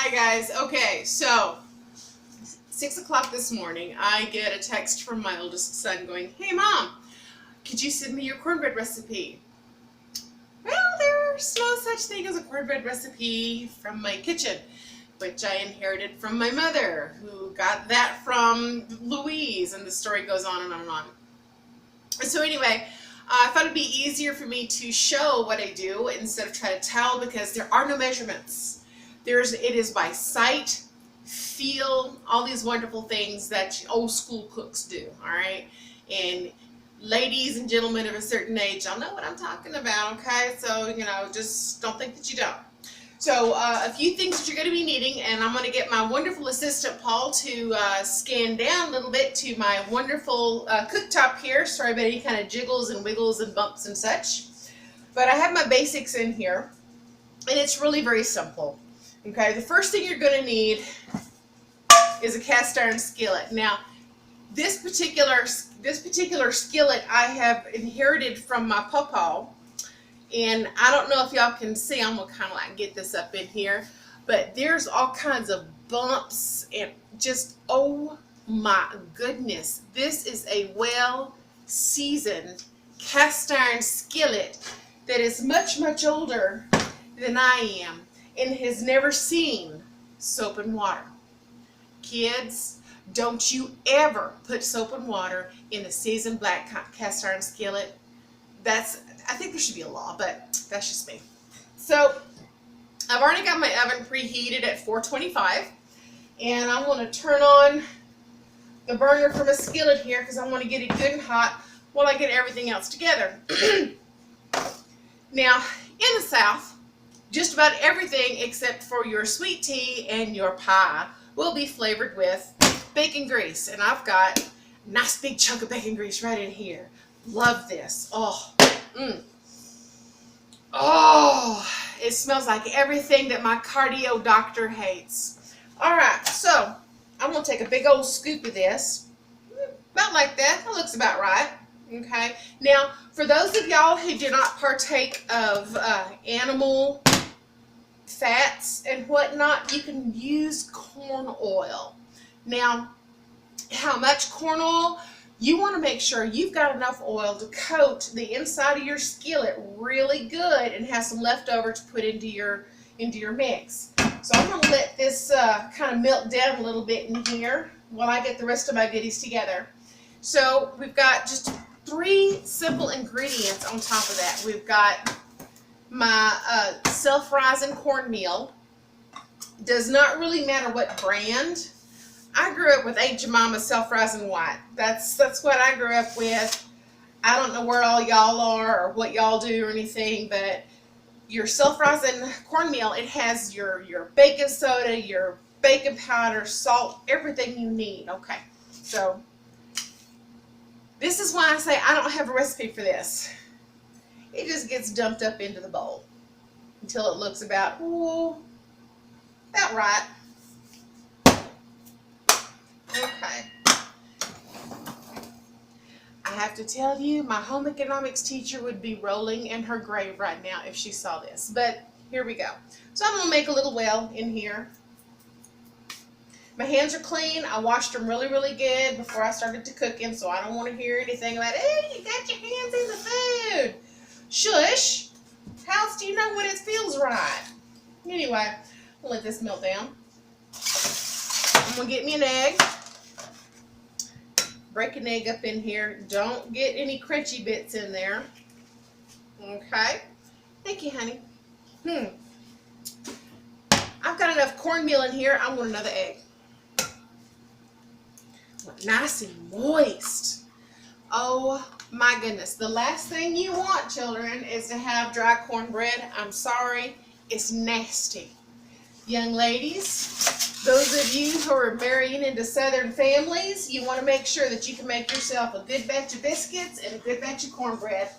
Hi guys. Okay, so 6 o'clock this morning, I get a text from my oldest son going, "Hey mom, could you send me your cornbread recipe?" Well, there's no such thing as a cornbread recipe from my kitchen, which I inherited from my mother, who got that from Louise, and the story goes on and on and on. So anyway, I thought it'd be easier for me to show what I do instead of try to tell, because there are no measurements. It is by sight, feel, all these wonderful things that old school cooks do, all right? And ladies and gentlemen of a certain age, y'all know what I'm talking about, okay? So, just don't think that you don't. So, a few things that you're going to be needing, and I'm going to get my wonderful assistant, Paul, to scan down a little bit to my wonderful cooktop here. Sorry about any kind of jiggles and wiggles and bumps and such. But I have my basics in here, and it's really very simple. Okay, the first thing you're going to need is a cast iron skillet. Now, this particular skillet I have inherited from my pawpaw, and I don't know if y'all can see. I'm gonna kind of like get this up in here, but there's all kinds of bumps and just, oh my goodness, this is a well seasoned cast iron skillet that is much older than I am and has never seen soap and water. Kids, don't you ever put soap and water in a seasoned black cast iron skillet. I think there should be a law, but that's just me. So I've already got my oven preheated at 425, and I'm going to turn on the burner from a skillet here because I want to get it good and hot while I get everything else together. Now, in the South, just about everything except for your sweet tea and your pie will be flavored with bacon grease. And I've got a nice big chunk of bacon grease right in here. Love this. Oh, oh, it smells like everything that my cardio doctor hates. All right, so I'm going to take a big old scoop of this. About like that. That looks about right. Okay. Now, for those of y'all who do not partake of animal fats and whatnot, you can use corn oil. Now, how much corn oil? You want to make sure you've got enough oil to coat the inside of your skillet really good and have some leftover to put into your mix. So I'm going to let this kind of melt down a little bit in here while I get the rest of my goodies together. So we've got just 3 simple ingredients on top of that. We've got my self-rising cornmeal. Does not really matter what brand. I grew up with Aunt Jemima self-rising white. That's what I grew up with. I don't know where all y'all are or what y'all do or anything, but your self-rising cornmeal, it has your baking soda, your baking powder, salt, everything you need. Okay, so this is why I say I don't have a recipe for this. It just gets dumped up into the bowl until it looks about right. Okay. I have to tell you, my home economics teacher would be rolling in her grave right now if she saw this. But here we go. So I'm going to make a little well in here. My hands are clean. I washed them really good before I started to cooking, so I don't want to hear anything about, hey, you got your hands in the food. Shush. How else do you know when it feels right? Anyway, I'll let this melt down. I'm going to get me an egg. Break an egg up in here. Don't get any crunchy bits in there. Okay. Thank you, honey. I've got enough cornmeal in here. I want another egg. Nice and moist. Oh my goodness. The last thing you want, children, is to have dry cornbread. I'm sorry. It's nasty. Young ladies, those of you who are marrying into Southern families, you want to make sure that you can make yourself a good batch of biscuits and a good batch of cornbread.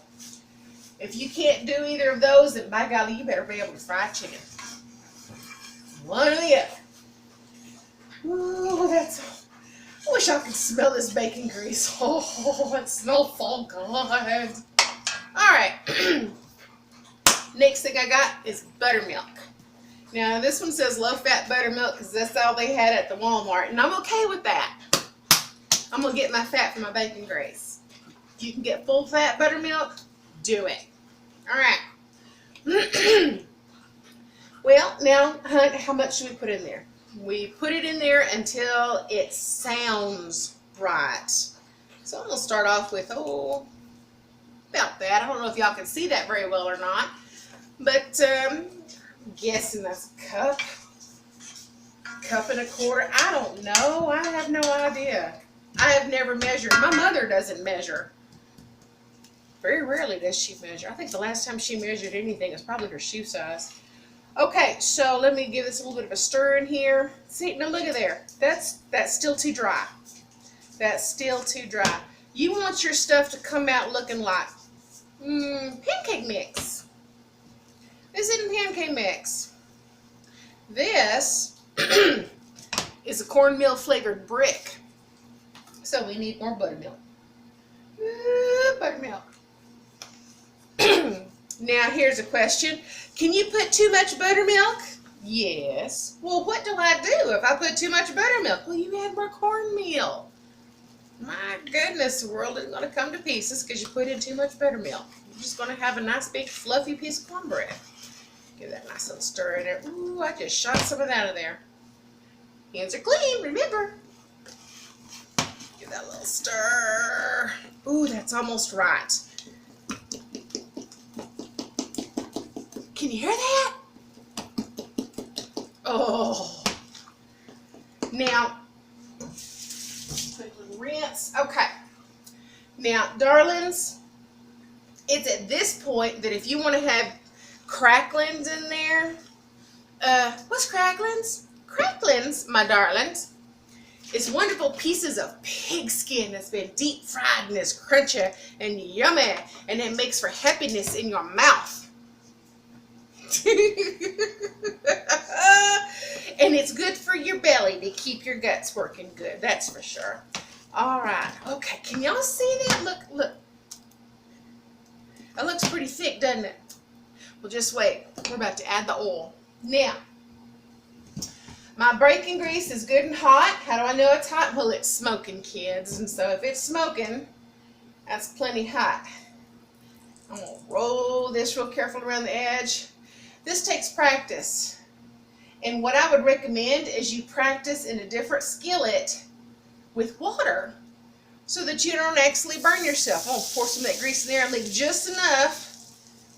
If you can't do either of those, then by golly, you better be able to fry chicken. One or the other. Ooh, I wish I could smell this bacon grease. Oh, it smells so good. All right. Next thing I got is buttermilk. Now this one says low-fat buttermilk because that's all they had at the Walmart, and I'm okay with that. I'm going to get my fat from my bacon grease. If you can get full-fat buttermilk, do it. All right. Well, now, how much should we put in there? We put it in there until it sounds right. So I'm going to start off with, about that. I don't know if y'all can see that very well or not, but I'm guessing that's a cup and a quarter. I don't know. I have no idea. I have never measured. My mother doesn't measure. Very rarely does she measure. I think the last time she measured anything is probably her shoe size. Okay, so let me give this a little bit of a stir in here. See, now look at there. That's still too dry. That's still too dry. You want your stuff to come out looking like pancake mix. This isn't pancake mix. This is a cornmeal flavored brick. So we need more buttermilk. Buttermilk. Now here's a question. Can you put too much buttermilk? Yes. Well, what do I do if I put too much buttermilk? Well, you add more cornmeal. My goodness, the world is going to come to pieces because you put in too much buttermilk. You're just going to have a nice big fluffy piece of cornbread. Give that nice little stir in there. Ooh, I just shot some of that out of there. Hands are clean, remember. Give that little stir. Ooh, that's almost right. Can you hear that? Oh. Now, quick little rinse. Okay. Now, darlings, it's at this point that if you want to have cracklings in there, what's cracklings? Cracklings, my darlings, is wonderful pieces of pig skin that's been deep fried and is crunchy and yummy, and it makes for happiness in your mouth. And it's good for your belly to keep your guts working good, that's for sure. All right, okay, can y'all see that? Look. That looks pretty thick, doesn't it? Well, just wait. We're about to add the oil. Now, my bacon grease is good and hot. How do I know it's hot? Well, it's smoking, kids. And so if it's smoking, that's plenty hot. I'm going to roll this real careful around the edge. This takes practice. And what I would recommend is you practice in a different skillet with water so that you don't actually burn yourself. I'm going to pour some of that grease in there and leave just enough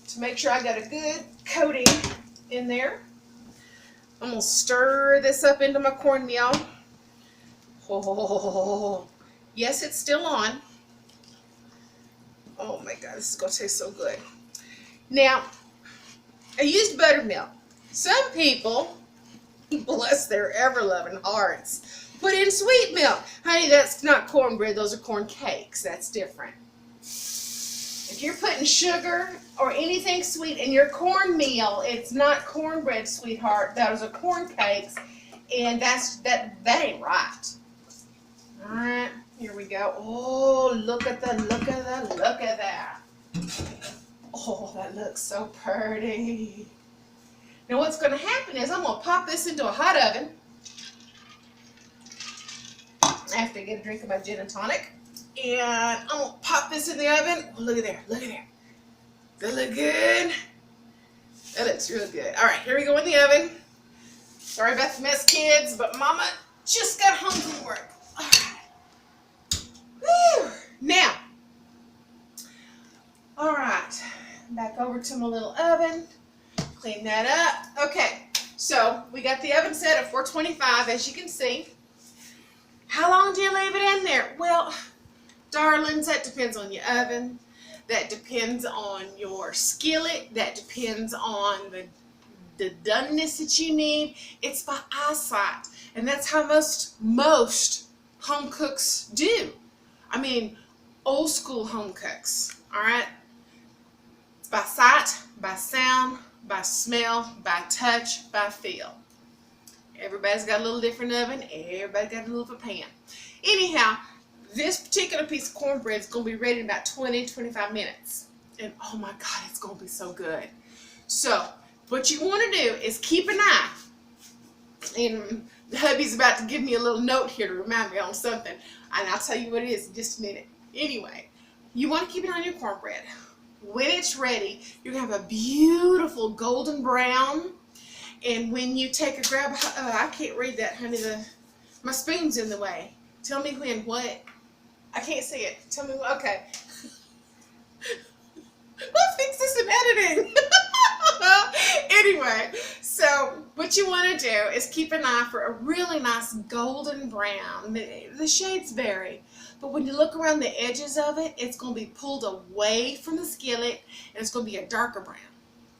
to make sure I got a good coating in there. I'm going to stir this up into my cornmeal. Oh, yes, it's still on. Oh my God, this is going to taste so good. Now, I used buttermilk. Some people, bless their ever-loving hearts, put in sweet milk. Honey, that's not cornbread. Those are corn cakes. That's different. If you're putting sugar or anything sweet in your cornmeal, it's not cornbread, sweetheart. Those are corn cakes, and that ain't right. All right, here we go. Oh, look at that! Look at that! Oh, that looks so pretty. Now, what's going to happen is I'm going to pop this into a hot oven after I get a drink of my gin and tonic. And I'm going to pop this in the oven. Oh, look at there. Look at there. Does that look good? That looks real good. All right, here we go in the oven. Sorry about the mess, kids, but Mama just got home from work. All right. Whew. Now, all right, back over to my little oven. Clean that up. Okay, so we got the oven set at 425, as you can see. How long do you leave it in there? Well, darlings, that depends on your oven. That depends on your skillet. That depends on the doneness that you need. It's by eyesight, and that's how most home cooks do. I mean, old school home cooks. All right, it's by sight, by sound, by smell, by touch, by feel. Everybody's got a little different oven. Everybody got a little different pan. Anyhow, this particular piece of cornbread is going to be ready in about 20-25 minutes. And oh my God, it's going to be so good. So, What you want to do is keep an eye. And hubby's about to give me a little note here to remind me on something. And I'll tell you what it is in just a minute. Anyway, you want to keep it on your cornbread. When it's ready, you're going to have a beautiful golden brown. And when you take a grab, I can't read that, honey. My spoon's in the way. Tell me when, what? I can't see it. Tell me what, okay. We'll fix this in editing. Anyway, so what you want to do is keep an eye for a really nice golden brown. The shades vary, but when you look around the edges of it, it's going to be pulled away from the skillet, and it's going to be a darker brown.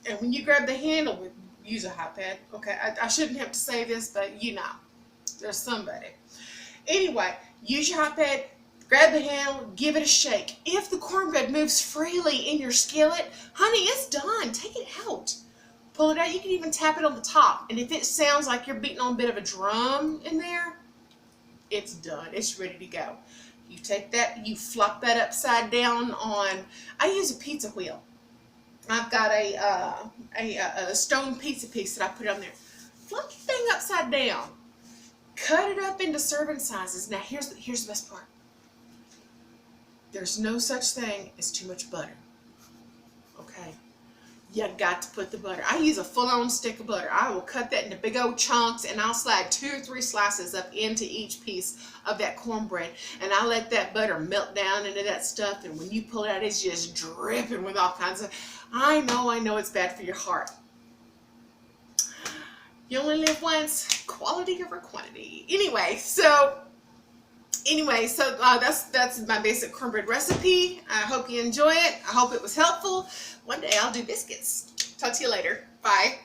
And when you grab the handle, use a hot pad. Okay, I shouldn't have to say this, but you know, there's somebody. Anyway, use your hot pad. Grab the handle, give it a shake. If the cornbread moves freely in your skillet, honey, it's done. Take it out. Pull it out. You can even tap it on the top. And if it sounds like you're beating on a bit of a drum in there, it's done. It's ready to go. You take that, you flop that upside down on, I use a pizza wheel. I've got a stone pizza piece that I put on there. Flop the thing upside down. Cut it up into serving sizes. Now, here's the best part. There's no such thing as too much butter. Okay? You got to put the butter. I use a full-on stick of butter. I will cut that into big old chunks, and I'll slide 2 or 3 slices up into each piece of that cornbread. And I let that butter melt down into that stuff, and when you pull it out, it's just dripping with all kinds of... I know it's bad for your heart. You only live once. Quality over quantity. Anyway, so that's my basic cornbread recipe. I hope you enjoy it. I hope it was helpful. One day I'll do biscuits. Talk to you later. Bye.